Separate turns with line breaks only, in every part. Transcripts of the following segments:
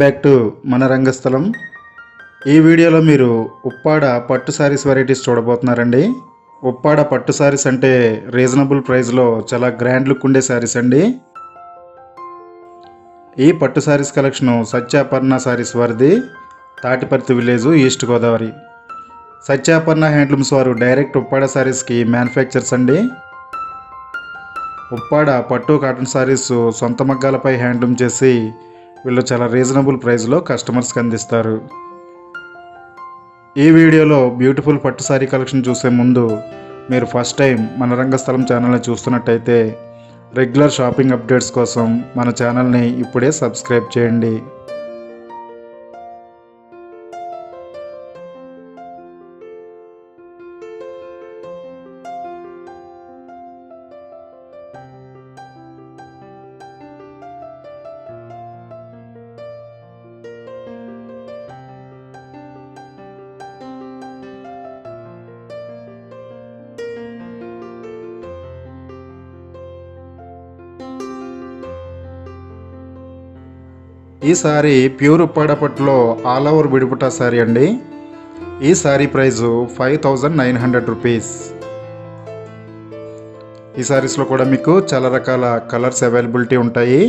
Back to మన రంగస్థలం. ఈ వీడియోలో మీరు ఉప్పాడ పట్టు సారీస్ వెరైటీస్ చూడబోతున్నారండి. ఉప్పాడ పట్టు సారీస్ అంటే రీజనబుల్ ప్రైస్లో చాలా గ్రాండ్ లుక్ ఉండే సారీస్ అండి. ఈ పట్టు సారీస్ కలెక్షను సత్యాపర్ణ సారీస్ వారిది, Tatiparthi village, east Godavari. Satyaparna handlooms వారు డైరెక్ట్ ఉప్పాడ సారీస్కి మ్యానుఫ్యాక్చర్స్ అండి. ఉప్పాడ పట్టు కాటన్ సారీస్ సొంత మగ్గాలపై హ్యాండ్లూమ్ చేసి వీళ్ళు చాలా రీజనబుల్ ప్రైస్లో కస్టమర్స్కి అందిస్తారు. ఈ వీడియోలో బ్యూటిఫుల్ పట్టు సారీ కలెక్షన్ చూసే ముందు మీరు ఫస్ట్ టైం మన రంగస్థలం ఛానల్ని చూస్తున్నట్టయితే రెగ్యులర్ షాపింగ్ అప్డేట్స్ కోసం మన ఛానల్ని ఇప్పుడే సబ్స్క్రైబ్ చేయండి. ఈ సారీ ప్యూర్ ఉప్పాడ పట్టులో ఆల్ ఓవర్ విడిపుటా సారీ అండి. ఈ సారీ ప్రైజు 5900 రూపీస్. ఈ సారీస్లో కూడా మీకు చాలా రకాల కలర్స్ అవైలబిలిటీ ఉంటాయి.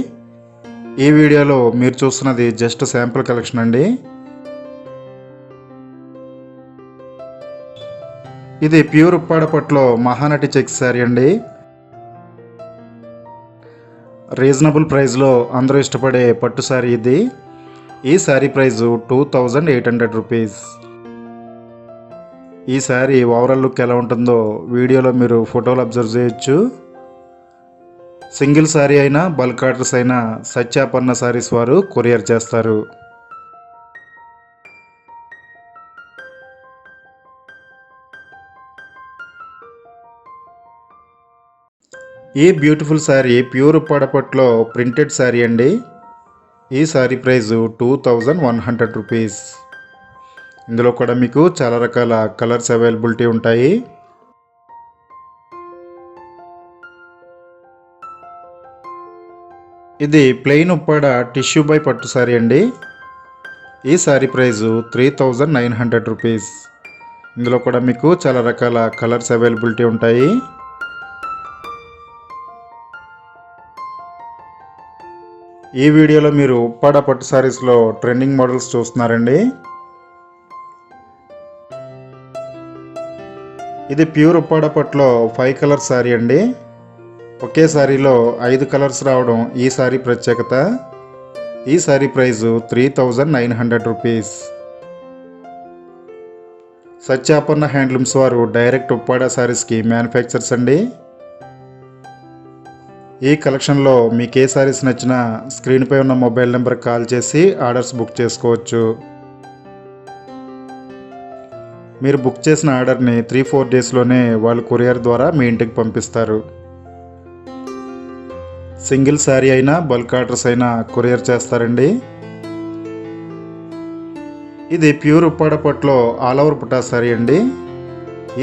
ఈ వీడియోలో మీరు చూస్తున్నది జస్ట్ శాంపుల్ కలెక్షన్ అండి. ఇది ప్యూర్ ఉప్పాడ పట్టులో మహానటి చెక్స్ సారీ అండి. రీజనబుల్ ప్రైస్లో అందరూ ఇష్టపడే పట్టు సారీ ఇది. ఈ సారీ ప్రైజు 2800 రూపీస్. ఈ సారీ ఓవరాల్ లుక్ ఎలా ఉంటుందో వీడియోలో మీరు ఫోటోలు అబ్జర్వ్ చేయొచ్చు. సింగిల్ సారీ అయినా బల్క్ ఆర్డర్స్ అయినా సత్యాపర్ణ సారీస్ వారు కొరియర్ చేస్తారు. ఈ బ్యూటిఫుల్ శారీ ప్యూర్ ఉప్పాడ పట్టులో ప్రింటెడ్ శారీ అండి. ఈ శారీ ప్రైజు 2100 రూపీస్. ఇందులో కూడా మీకు చాలా రకాల కలర్స్ అవైలబిలిటీ ఉంటాయి. ఇది ప్లెయిన్ ఉప్పాడ టిష్యూ బై పట్టు శారీ అండి. ఈ శారీ ప్రైజు 3900 రూపీస్. ఇందులో కూడా మీకు చాలా రకాల కలర్స్ అవైలబిలిటీ ఉంటాయి. ఈ వీడియోలో మీరు ఉప్పాడ పట్టు సారీస్లో ట్రెండింగ్ మోడల్స్ చూస్తున్నారండి. ఇది ప్యూర్ ఉప్పాడ పట్టులో 5 కలర్స్ సారీ అండి. ఒకే సారీలో 5 కలర్స్ రావడం ఈ సారీ ప్రత్యేకత. ఈ సారీ ప్రైజు 3900 రూపీస్. సత్యాపర్ణ హ్యాండ్లూమ్స్ వారు డైరెక్ట్ ఉప్పాడ సారీస్కి మ్యానుఫ్యాక్చర్స్ అండి. ఈ కలెక్షన్లో మీకు ఏ సారీస్ నచ్చినా స్క్రీన్పై ఉన్న మొబైల్ నెంబర్కి కాల్ చేసి ఆర్డర్స్ బుక్ చేసుకోవచ్చు. మీరు బుక్ చేసిన ఆర్డర్ని 3-4 డేస్లోనే వాళ్ళు కొరియర్ ద్వారా మీ ఇంటికి పంపిస్తారు. సింగిల్ శారీ అయినా బల్క్ ఆర్డర్స్ అయినా కొరియర్ చేస్తారండి. ఇది ప్యూర్ ఉప్పాడ పట్టులో ఆల్ ఓవర్ బుటా శారీ అండి.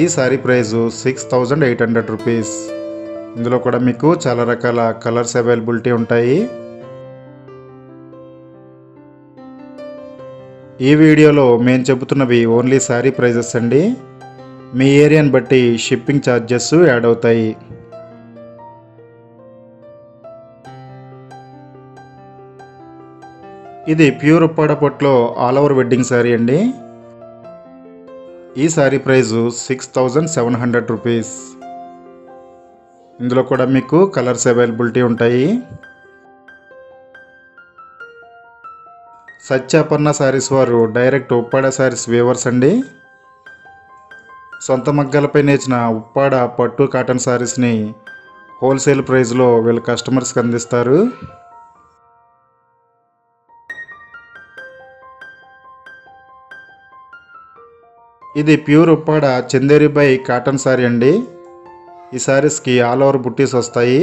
ఈ శారీ ప్రైజు 6800 రూపీస్. ఇందులో కూడా మీకు చాలా రకాల కలర్స్ అవైలబిలిటీ ఉంటాయి. ఈ వీడియోలో మేము చెబుతున్నవి ఓన్లీ శారీ ప్రైజెస్ అండి. మీ ఏరియాని బట్టి షిప్పింగ్ ఛార్జెస్ యాడ్ అవుతాయి. ఇది ప్యూర్ ఉప్పాడ పట్టులో ఆల్ ఓవర్ వెడ్డింగ్ శారీ అండి. ఈ శారీ ప్రైజు 6700 రూపీస్. ఇందులో కూడా మీకు కలర్స్ అవైలబిలిటీ ఉంటాయి. సత్యాపర్ణ సారీస్ వారు డైరెక్ట్ ఉప్పాడ సారీస్ వేవర్స్ అండి. సొంత మగ్గాలపై నేర్చిన ఉప్పాడ పట్టు కాటన్ సారీస్ని హోల్సేల్ ప్రైస్లో వీళ్ళ కస్టమర్స్కి అందిస్తారు. ఇది pure Uppada Chanderi by cotton sorry అండి. ఈ సారీస్కి ఆల్ ఓవర్ బుట్టీస్ వస్తాయి.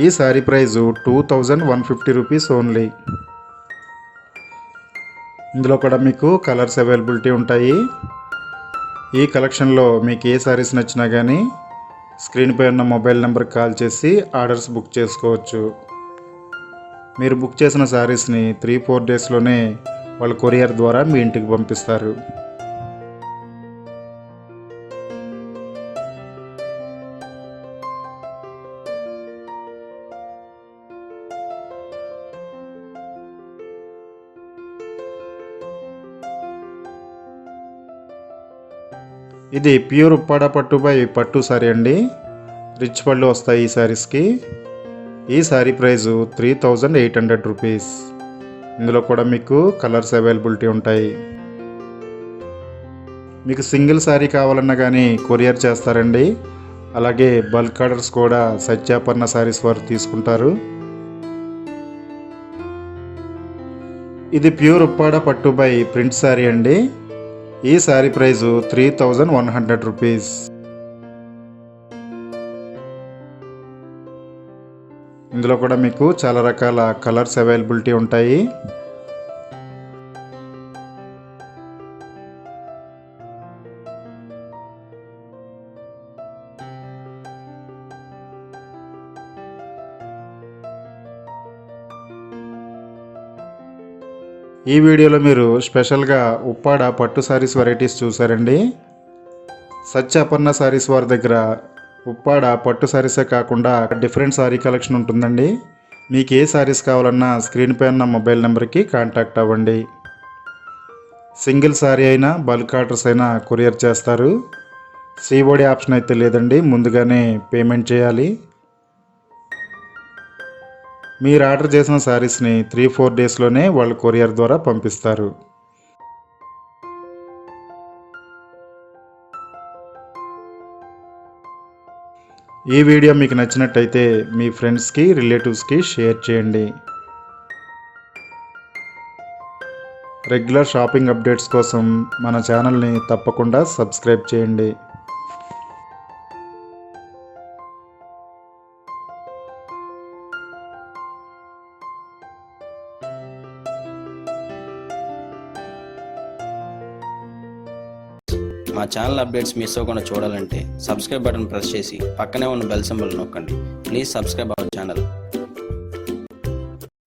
ఈ సారీ ప్రైజు 2150 రూపీస్ ఓన్లీ. ఇందులో కూడా మీకు కలర్స్ అవైలబిలిటీ ఉంటాయి. ఈ కలెక్షన్లో మీకు ఏ సారీస్ నచ్చినా కానీ స్క్రీన్పై ఉన్న మొబైల్ నెంబర్కి కాల్ చేసి ఆర్డర్స్ బుక్ చేసుకోవచ్చు. మీరు బుక్ చేసిన శారీస్ని 3-4 డేస్లోనే వాళ్ళు కొరియర్ ద్వారా మీ ఇంటికి పంపిస్తారు. ఇది ప్యూర్ ఉప్పాడ పట్టు బై పట్టు శారీ అండి. రిచ్ పళ్ళు వస్తాయి ఈ శారీస్కి. ఈ శారీ ప్రైజు 3800 రూపీస్. ఇందులో కూడా మీకు కలర్స్ అవైలబిలిటీ ఉంటాయి. మీకు సింగిల్ శారీ కావాలన్నా కానీ కొరియర్ చేస్తారండి. అలాగే బల్క్ ఆర్డర్స్ కూడా సత్యాపర్ణ శారీస్ వారు తీసుకుంటారు. ఇది ప్యూర్ ఉప్పాడ పట్టు బై ప్రింట్ శారీ అండి. ఈ శారీ ప్రైజు 3100 రూపీస్. ఇందులో కూడా మీకు చాలా రకాల కలర్స్ అవైలబిలిటీ ఉంటాయి. ఈ వీడియోలో మీరు స్పెషల్గా ఉప్పాడ పట్టు శారీస్ వెరైటీస్ చూసారండి. సత్యాపర్ణ శారీస్ వారి దగ్గర ఉప్పాడ పట్టు శారీసే కాకుండా డిఫరెంట్ శారీ కలెక్షన్ ఉంటుందండి. మీకు ఏ శారీస్ కావాలన్నా స్క్రీన్ పై ఉన్న మొబైల్ నెంబర్కి కాంటాక్ట్ అవ్వండి. సింగిల్ శారీ అయినా బల్క్ ఆర్డర్స్ అయినా కొరియర్ చేస్తారు. సిఓడి ఆప్షన్ అయితే లేదండి, ముందుగానే పేమెంట్ చేయాలి. మీరు ఆర్డర్ చేసిన శారీస్ని 3-4 డేస్లోనే వాళ్ళు కొరియర్ ద్వారా పంపిస్తారు. ఈ వీడియో మీకు నచ్చినట్టయితే మీ ఫ్రెండ్స్కి రిలేటివ్స్కి షేర్ చేయండి. రెగ్యులర్ షాపింగ్ అప్డేట్స్ కోసం మన ఛానల్ని తప్పకుండా సబ్స్క్రైబ్ చేయండి.
మా ఛానల్ అప్డేట్స్ మిస్ అవ్వకుండా చూడాలంటే సబ్స్క్రైబ్ బటన్ ప్రెస్ చేసి పక్కనే ఉన్న బెల్ సింబల్ నొక్కండి. Please subscribe our channel.